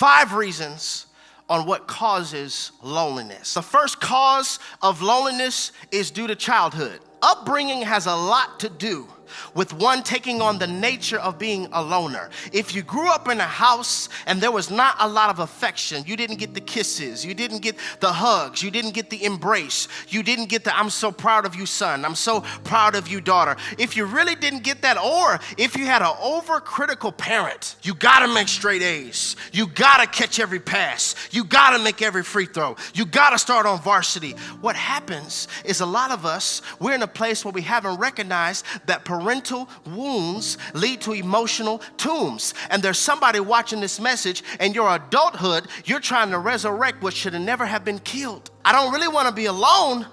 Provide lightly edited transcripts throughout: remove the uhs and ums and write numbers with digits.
5 reasons on what causes loneliness. The first cause of loneliness is due to childhood. Upbringing has a lot to do with one taking on the nature of being a loner. If you grew up in a house and there was not a lot of affection, you didn't get the kisses, you didn't get the hugs, you didn't get the embrace, you didn't get the "I'm so proud of you, son, I'm so proud of you, daughter." If you really didn't get that, or if you had an overcritical parent, you gotta make straight A's, you gotta catch every pass, you gotta make every free throw, you gotta start on varsity. What happens is a lot of us, we're in a place where we haven't recognized that parental wounds lead to emotional tombs. And there's somebody watching this message, and your adulthood, you're trying to resurrect what should have never have been killed. I don't really want to be alone,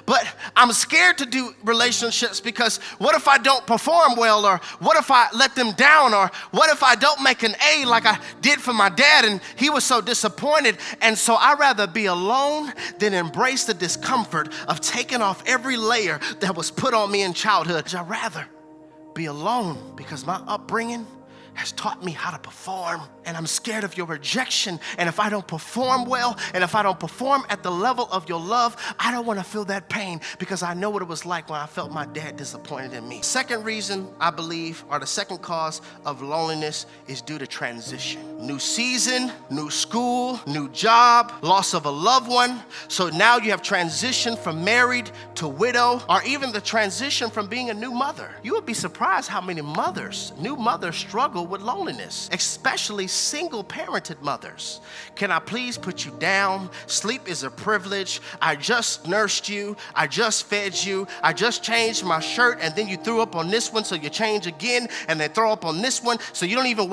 but I'm scared to do relationships because what if I don't perform well, or what if I let them down, or what if I don't make an A like I did for my dad and he was so disappointed. And so I'd rather be alone than embrace the discomfort of taking off every layer that was put on me in childhood. I'd rather be alone because my upbringing has taught me how to perform, and I'm scared of your rejection. And if I don't perform well, and if I don't perform at the level of your love, I don't want to feel that pain because I know what it was like when I felt my dad disappointed in me. Second reason, I believe, or the second cause of loneliness is due to transition. New season, new school, new job, loss of a loved one. So now you have transition from married to widow, or even the transition from being a new mother. You would be surprised how many new mothers struggle with loneliness, especially single-parented mothers. Can I please put you down? Sleep is a privilege. I just nursed you. I just fed you. I just changed my shirt, and then you threw up on this one, so you change again, and they throw up on this one, so you don't even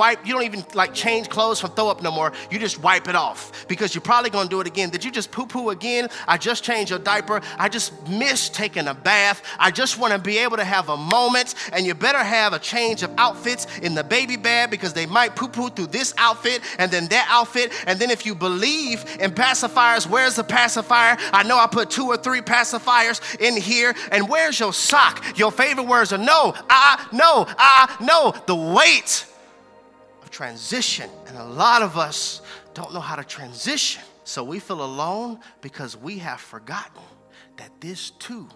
like change clothes from throw up no more. You just wipe it off because you're probably gonna do it again. Did you just poo-poo again? I just changed your diaper. I just miss taking a bath. I just want to be able to have a moment, and you better have a change of outfits in the baby bed because they might poo-poo through this outfit and then that outfit. And then if you believe in pacifiers, where's the pacifier? I know I put 2 or 3 pacifiers in here. And where's your sock? Your favorite words are no, no. The weight of transition. And a lot of us don't know how to transition. So we feel alone because we have forgotten that this too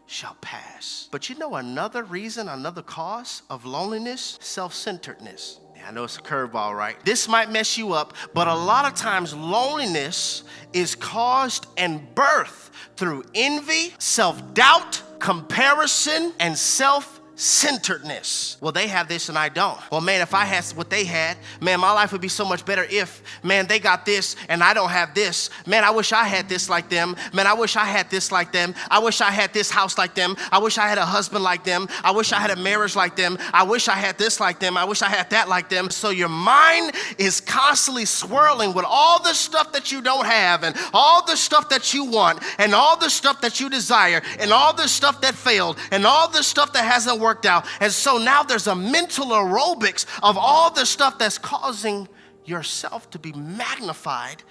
shall pass. But you know another reason, another cause of loneliness? Self-centeredness. I know it's a curveball, right? This might mess you up, but a lot of times loneliness is caused and birthed through envy, self-doubt, comparison, and self-centeredness. Well, they have this and I don't. Well, man, if I had what they had, man, my life would be so much better if, man, they got this and I don't have this. Man, I wish I had this like them. Man, I wish I had this like them. I wish I had this house like them. I wish I had a husband like them. I wish I had a marriage like them. I wish I had this like them. I wish I had that like them. So your mind is constantly swirling with all the stuff that you don't have, and all the stuff that you want, and all the stuff that you desire, and all the stuff that failed, and all the stuff that hasn't worked out. And so now there's a mental aerobics of all the stuff that's causing yourself to be magnified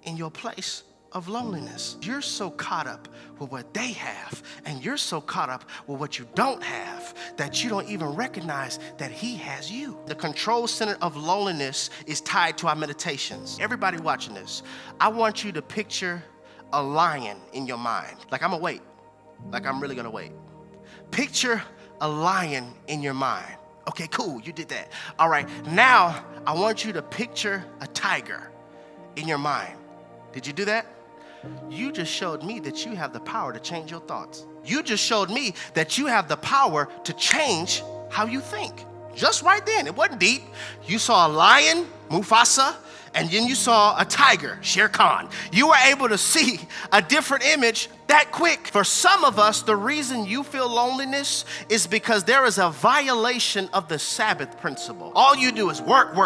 in your place of loneliness. You're so caught up with what they have, and you're so caught up with what you don't have, that you don't even recognize that he has you. The control center of loneliness is tied to our meditations. Everybody watching this, I want you to picture a lion in your mind. Like I'm gonna wait. Like I'm really gonna wait. Picture a lion in your mind. Okay, cool, you did that. All right, now I want you to picture a tiger in your mind. Did you do that? You just showed me that you have the power to change your thoughts. You just showed me that you have the power to change how you think. Just right then, it wasn't deep. You saw a lion, Mufasa, and then you saw a tiger, Shere Khan. You were able to see a different image that quick. For some of us, the reason you feel loneliness is because there is a violation of the Sabbath principle. All you do is work, and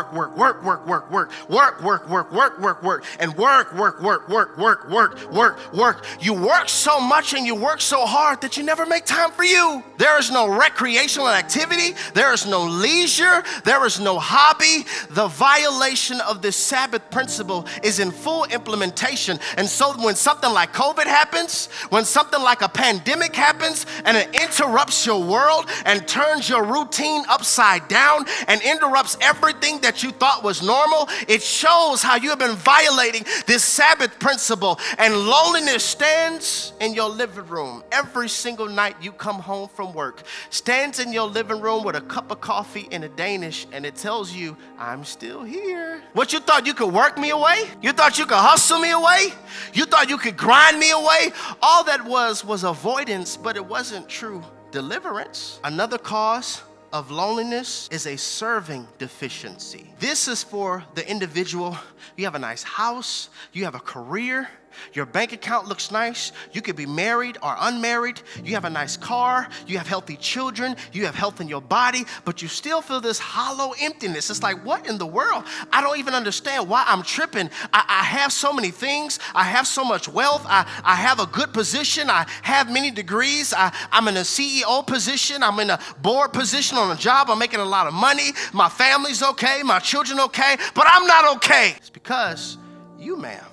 work. You work so much and you work so hard that you never make time for you. There is no recreational activity. There is no leisure. There is no hobby. The violation of the Sabbath principle is in full implementation. And so when something like COVID happens, When something like a pandemic happens and it interrupts your world and turns your routine upside down and interrupts everything that you thought was normal, it shows how you have been violating this Sabbath principle. And loneliness stands in your living room every single night you come home from work, stands in your living room with a cup of coffee and a Danish, and it tells you, I'm still here. What, you thought you could work me away? You thought you could hustle me away? You thought you could grind me away? All that was avoidance, but it wasn't true deliverance. Another cause of loneliness is a serving deficiency. This is for the individual. You have a nice house, you have a career, your bank account looks nice, you could be married or unmarried, you have a nice car, you have healthy children, you have health in your body, but you still feel this hollow emptiness. It's like, what in the world? I don't even understand why I'm tripping. I have so many things, I have so much wealth, I have a good position, I have many degrees, I'm in a CEO position, I'm in a board position on a job, I'm making a lot of money, my family's okay, my children okay, but I'm not okay. It's because you, ma'am,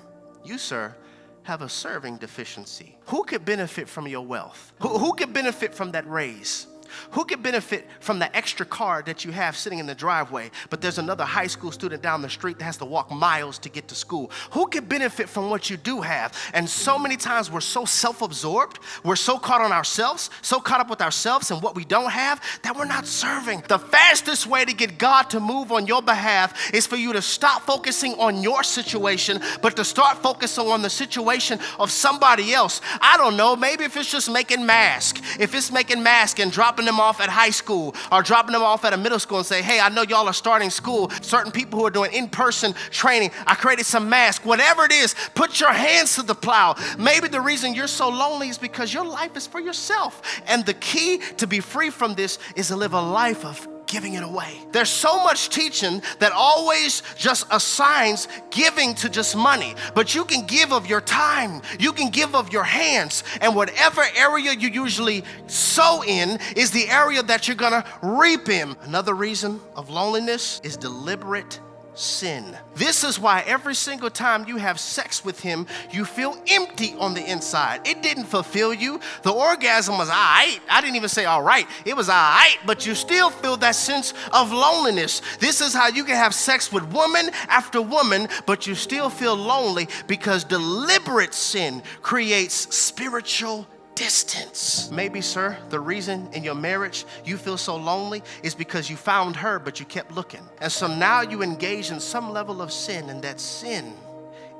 you, sir, have a serving deficiency. Who could benefit from your wealth? Who could benefit from that raise? Who could benefit from the extra car that you have sitting in the driveway, but there's another high school student down the street that has to walk miles to get to school? Who could benefit from what you do have? And so many times we're so self-absorbed, we're so caught on ourselves, so caught up with ourselves and what we don't have, that we're not serving. The fastest way to get God to move on your behalf is for you to stop focusing on your situation, but to start focusing on the situation of somebody else. I don't know, maybe if it's just making masks, if it's making masks and dropping them off at high school or dropping them off at a middle school and say, hey, I know y'all are starting school. Certain people who are doing in-person training, I created some masks. Whatever it is, put your hands to the plow. Maybe the reason you're so lonely is because your life is for yourself. And the key to be free from this is to live a life of giving it away. There's so much teaching that always just assigns giving to just money, but you can give of your time, you can give of your hands, and whatever area you usually sow in is the area that you're gonna reap in. Another reason of loneliness is deliberate sin. This is why every single time you have sex with him, you feel empty on the inside. It didn't fulfill you. The orgasm was all right. I didn't even say all right. It was all right, but you still feel that sense of loneliness. This is how you can have sex with woman after woman, but you still feel lonely because deliberate sin creates spiritual distance. Maybe, sir, the reason in your marriage you feel so lonely is because you found her, but you kept looking. And so now you engage in some level of sin, and that sin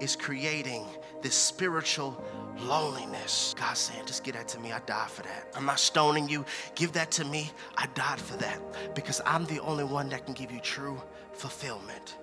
is creating this spiritual loneliness. God's saying, just give that to me. I died for that. I'm not stoning you. Give that to me. I died for that because I'm the only one that can give you true fulfillment.